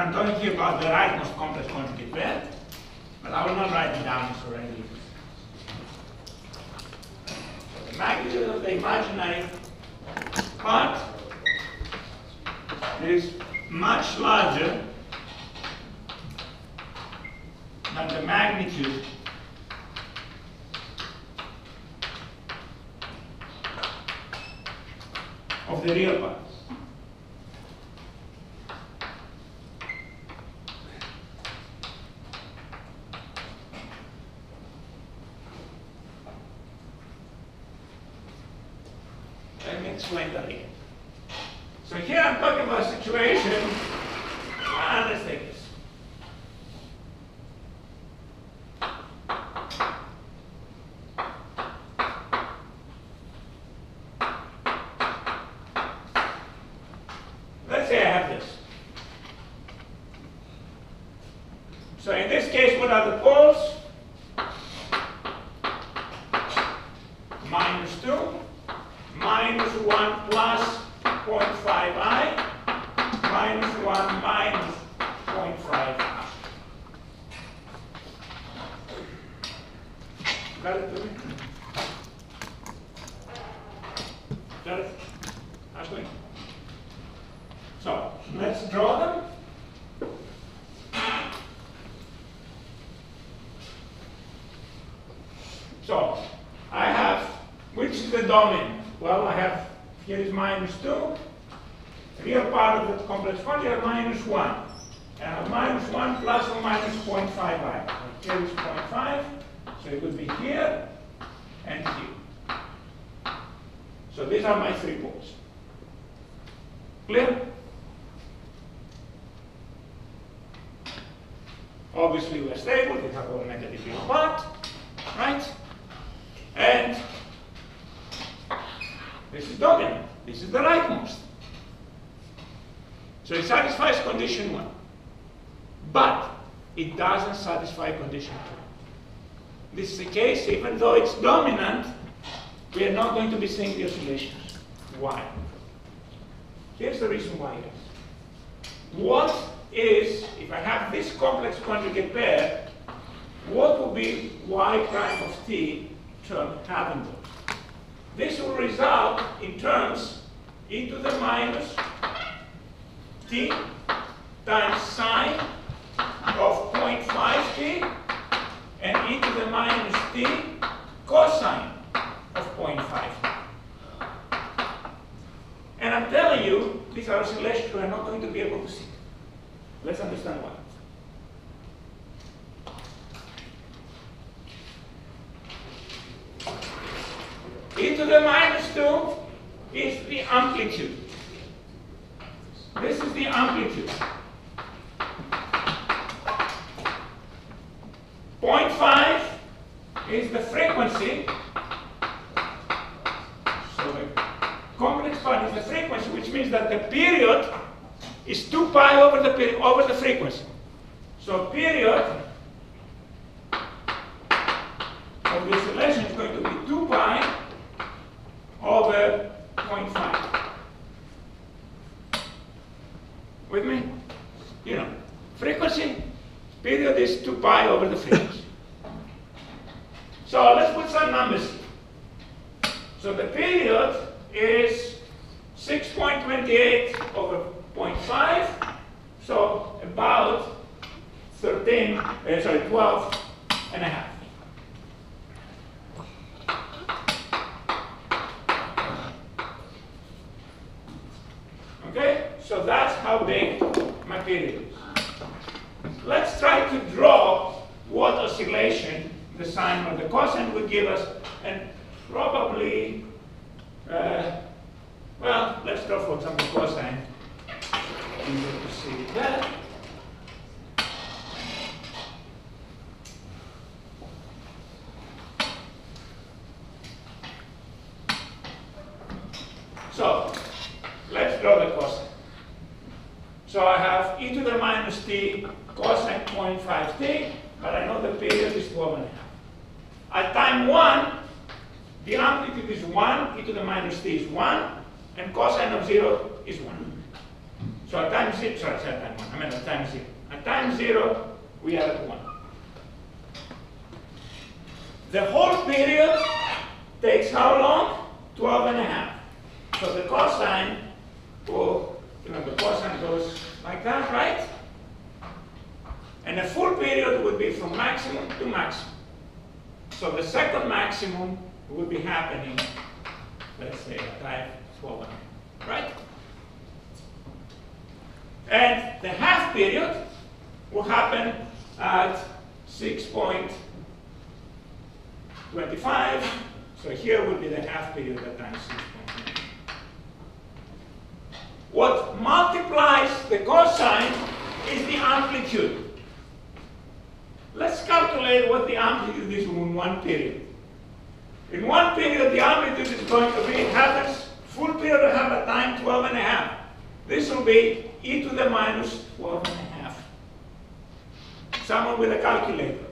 I'm talking here about the rightmost complex conjugate pair, but I will not write it down, it's already written. So the magnitude of the imaginary part is much larger than the magnitude of the real part. Let me explain that again. So here I'm talking about a situation, and let's take this. Let's say I have this. So in this case, what are the poles? Minus 2, minus 1 plus 0.5i, minus 1 minus 0.5i. Got it, Tony? Got it? Ashley? So, let's draw them. So, I have, which is the dominant? Well, I have, here is minus 2. Real part of the complex conjugate, minus 1. And I have minus 1 plus or minus 0.5i. So here is 0.5. So it would be here and here. So these are my 3 poles. Clear? Obviously we're stable, we have all negative real part, right? And this is dominant, this is the rightmost. So it satisfies condition 1. But it doesn't satisfy condition 2. This is the case, even though it's dominant, we are not going to be seeing the oscillations. Why? Here's the reason why it is. What is, if I have this complex conjugate pair, what will be y prime of t term Havenburg? This will result in terms e to the minus t times sine of 0.5t and e to the minus t cosine of 0.5. And I'm telling you, these are oscillations we are not going to be able to see. Let's understand why. E to the minus 2 is the amplitude. This is the amplitude. 0.5 is the frequency. So the complex part is the frequency, which means that the period is 2 pi over the frequency. So period of the oscillation is going to be 2 pi over 0.5. With me? You know, frequency, period is 2 pi over the frequency. So let's put some numbers here. So the period is 6.28 over 0.5, so about 12 and a half. Okay, so that's how big my period is. Let's try to draw what oscillation the sine or the cosine would give us, and probably, well, let's draw for example cosine. Easier to see that. So, let's draw the cosine. So I have e to the minus t cosine 0.5t, but I know the period is 12 and a half. At time 1, the amplitude is 1, e to the minus t is 1, and cosine of 0 is 1. So at time 0, sorry, at time 1, I mean at time 0. At time 0, we are at 1. The whole period takes how long? 12 and a half. So the cosine will, the cosine goes like that, right? And a full period would be from maximum to maximum. So the second maximum would be happening, let's say, at time 12 and a half, right? And the half period will happen at 6.25. So here would be the half period at time 6.25. What multiplies the cosine is the amplitude. Let's calculate what the amplitude is in one period. In one period, the amplitude is going to be, it happens, full period will have a time 12 and a half. This will be e to the minus 12 and a half. Someone with a calculator.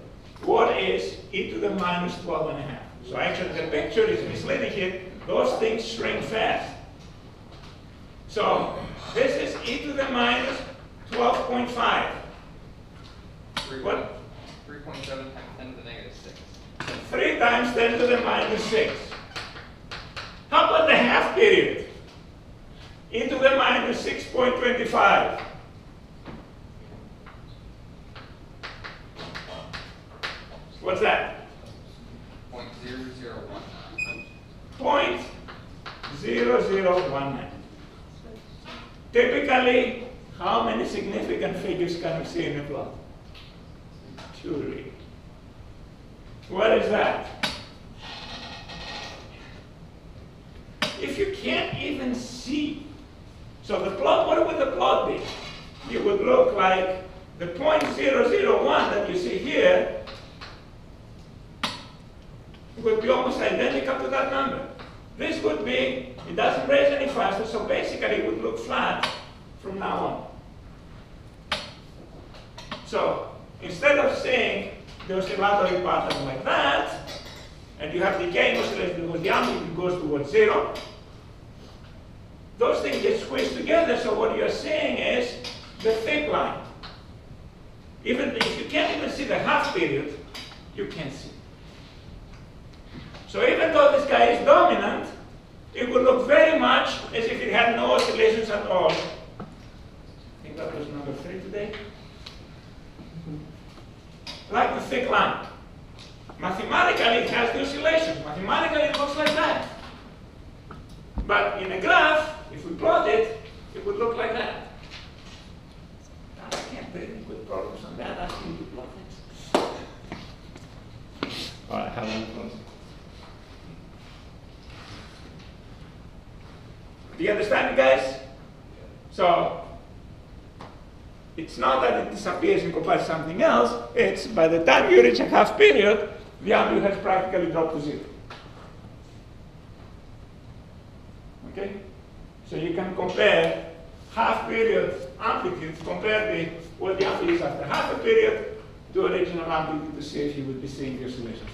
What is e to the minus 12 and a half? So actually the picture is misleading here. Those things shrink fast. So this is e to the minus 12.5. What? 3.7 times 10 to the negative 6. 3 times 10 to the minus 6. How about the half period? E to the minus 6.25. What's that? 0.0019. 0.0019. Typically, how many significant figures can we see in a plot? 2 really. What is that? If you can't even see, so the plot, what would the plot be? It would look like the 0.001 that you see here would be almost identical to that number. This would be, it doesn't raise any faster, so basically it would look flat from now on. So instead of saying the oscillatory pattern like that, and you have decaying oscillation because the amplitude goes towards 0, those things get squeezed together, so what you're seeing is the thick line. Even if you can't even see the half period, you can see. So even though this guy is dominant, it would look very much as if it had no oscillations at all. I think that was number 3 today. Like the thick line. Mathematically, it has the oscillations. Mathematically, it looks like that. But in a graph, if we plot it, it would look like that. I can't do any good problems on that. Asking you to plot it. All right, have one close. Do you understand it, guys? So, it's not that it disappears and compared to something else. It's by the time you reach a half period, the amplitude has practically dropped to 0. Okay? So you can compare half period amplitude, compare what the amplitude is after half a period to original amplitude to see if you would be seeing the oscillation.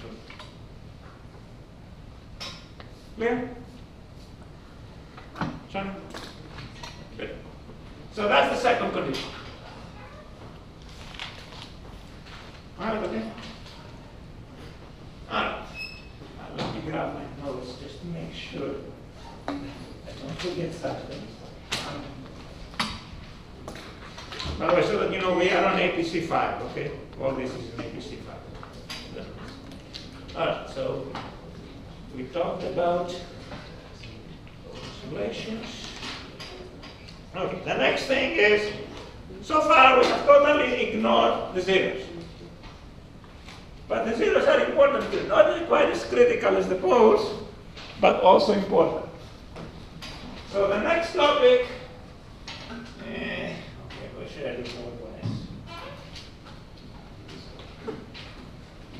Clear? Sean? Good. So that's the second condition. All right, okay? All right. Let me grab my notes just to make sure I don't forget something. By the way, so that you know, we are on APC 5, okay? All this is in APC 5. All right, so we talked about oscillations. Okay, the next thing is, so far we have totally ignored the zeros. But the zeros are important too, not only quite as critical as the poles, but also important. So the next topic, okay, what should I do for this?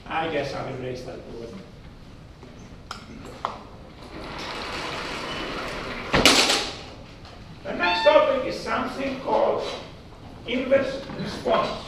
I guess I'll erase that board. The next topic is something called inverse response.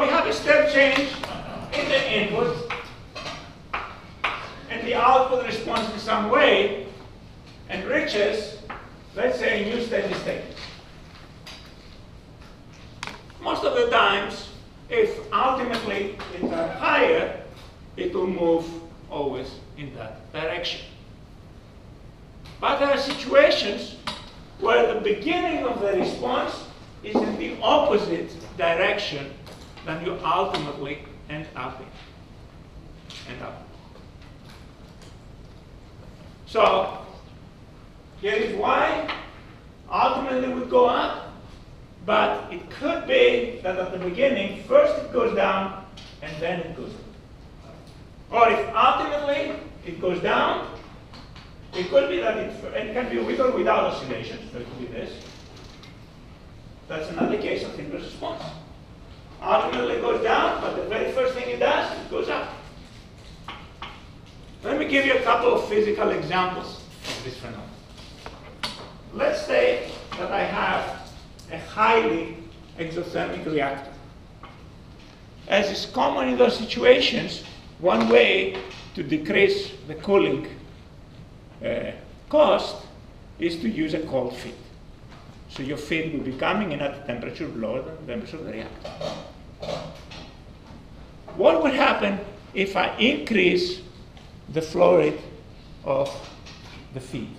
have a step change in the input, and the output responds in some way and reaches, let's say, a new steady state. Most of the times, if ultimately it's higher, it will move always in that direction. But there are situations where the beginning of the response is in the opposite direction than you ultimately end up in. So here is why ultimately we go up, but it could be that at the beginning, first it goes down and then it goes up. Or if ultimately it goes down, it could be that it can be with or without oscillations. So it could be this. That's another case of inverse response. Ultimately it goes down, but the very first thing it does, it goes up. Let me give you a couple of physical examples of this phenomenon. Let's say that I have a highly exothermic reactor. As is common in those situations, one way to decrease the cooling cost is to use a cold feed. So your feed will be coming in at a temperature lower than the temperature of the reactor. What would happen if I increase the flow rate of the feed?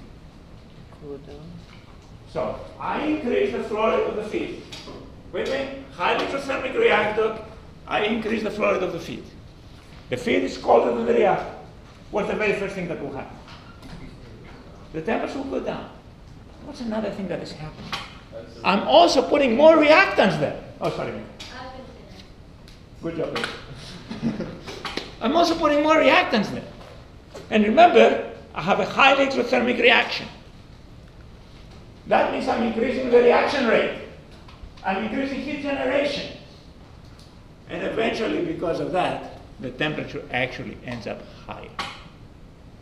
Cool it down. So I increase the flow rate of the feed. With me, highly exothermic reactor, I increase the flow rate of the feed. The feed is colder than the reactor. What's the very first thing that will happen? The temperature will go down. What's another thing that is happening? I'm also putting more reactants there. Oh, sorry. Good job. I'm also putting more reactants there. And remember, I have a highly exothermic reaction. That means I'm increasing the reaction rate. I'm increasing heat generation. And eventually, because of that, the temperature actually ends up higher.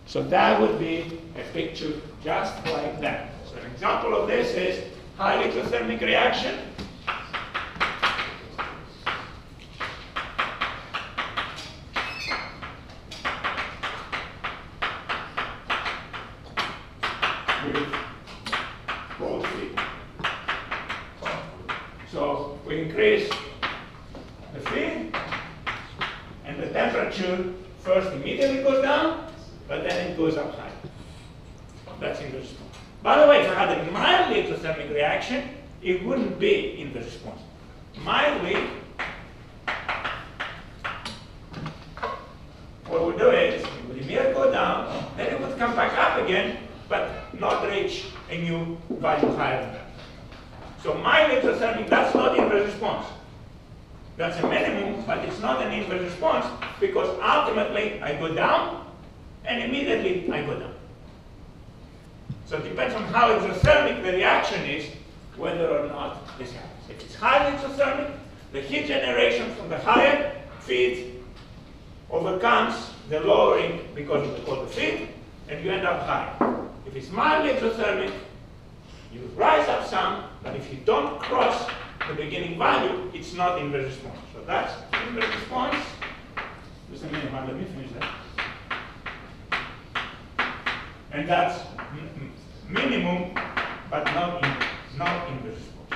So that would be a picture just like that. So an example of this is highly exothermic reaction. With cold feed. So we increase the feed, and the temperature first immediately goes down, but then it goes up high. That's inverse response. By the way, if I had a mildly exothermic reaction, it wouldn't be inverse response. Mildly, what we do is, it would immediately go down, then it would come back up again, but not reach a new value higher than that. So mildly exothermic, that's not inverse response. That's a minimum, but it's not an inverse response, because ultimately I go down, and immediately I go down. So it depends on how exothermic the reaction is, whether or not this happens. If it's highly exothermic, the heat generation from the higher feed overcomes the lowering because of the colder feed, and you end up high. If it's mildly exothermic, you rise up some, but if you don't cross the beginning value, it's not inverse response. So that's inverse response. Just a minute, let me finish that. And that's minimum, but not inverse response.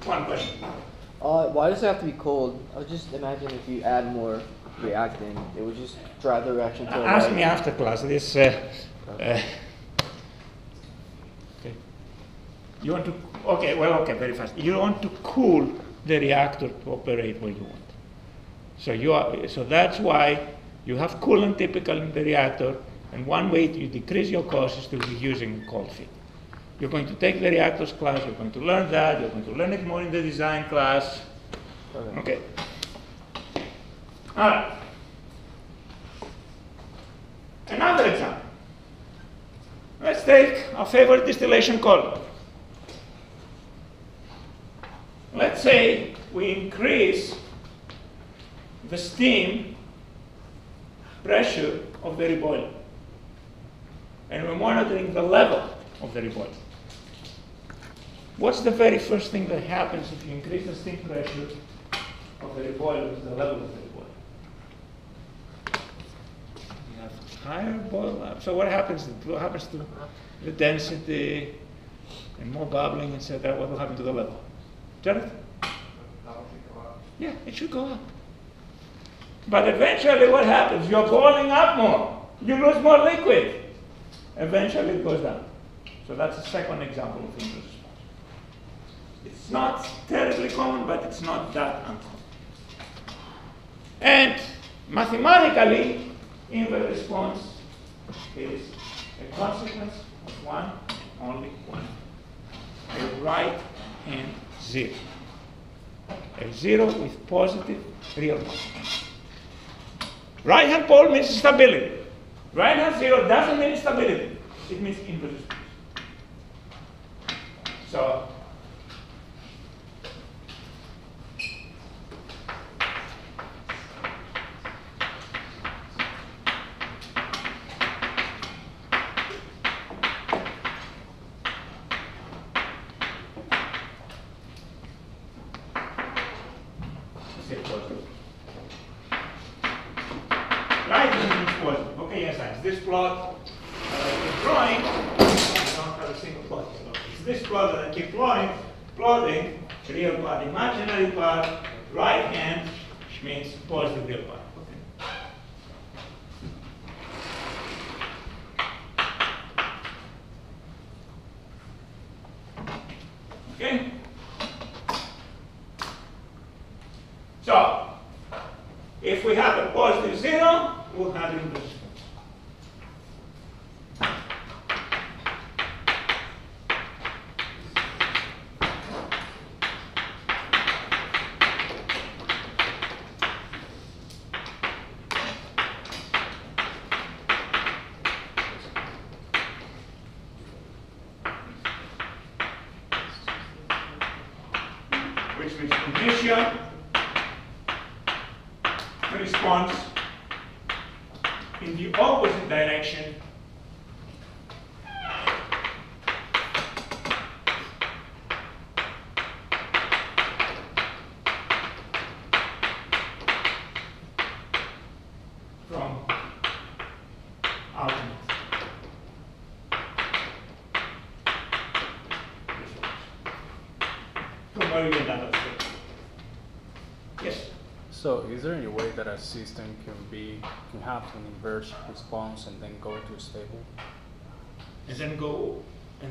One question. Why does it have to be cold? I would just imagine if you add more reactant, it would just drive the reaction to a Ask light. me after class. This. Okay. You want to? Okay. Well, okay. Very fast. You want to cool the reactor to operate where you want. So that's why you have coolant typical in the reactor, and one way to decrease your cost is to be using cold feed. You're going to take the reactors class, you're going to learn that, you're going to learn it more in the design class. Okay. All right. Another example. Let's take our favorite distillation column. Let's say we increase the steam pressure of the reboiler. and we're monitoring the level of the reboiler. What's the very first thing that happens if you increase the steam pressure of the reboiler to the level of the reboiler? You have higher boil up. So what happens to the density and more bubbling, etc.? What will happen to the level? Jared? Yeah, it should go up. But eventually what happens? You're boiling up more. You lose more liquid. Eventually it goes down. So that's the second example of inverse response. It's not terribly common, but it's not that uncommon. And mathematically, inverse response is a consequence of one, only one. A right-hand zero. A zero with positive real power. Right-hand pole means stability. Right-hand zero doesn't mean stability. It means inverse response. So, this plot keep drawing. I don't have a single plot. So it's this plot that I keep plotting real part, imaginary part, right hand, which means positive real part. Okay? So, if we have a positive zero, we'll have inverse response. Which means inertia response in the opposite direction from ultimate. From where we get that. Yes? So is there any way that a system can have an inverse response and then go to stable? And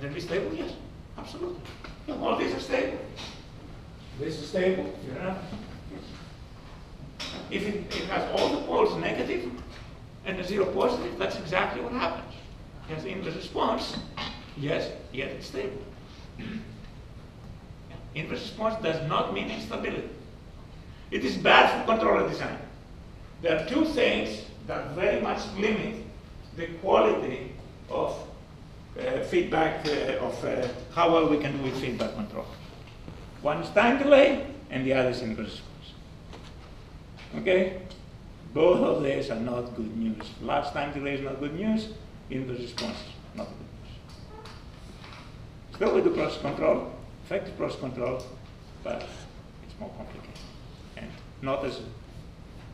then be stable? Yes, absolutely. Yeah, all these are stable. This is stable. Yeah. If it has all the poles negative and the zero positive, that's exactly what happens. It has inverse response, yes, yet it's stable. Inverse response does not mean instability. It is bad for controller design. There are two things that very much limit the quality of feedback, of how well we can do with feedback control. One is time delay, and the other is inverse response. Okay? Both of these are not good news. Large time delay is not good news. Inverse response is not good news. Still we do process control, effective process control, but it's more complicated. Not as,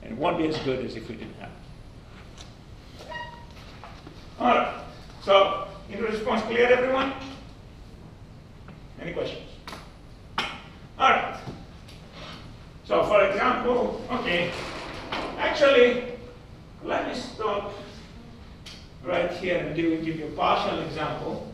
and it won't be as good as if we didn't have it. All right, so inverse response clear, everyone? Any questions? All right. So for example, okay, actually, let me stop right here and give you a partial example.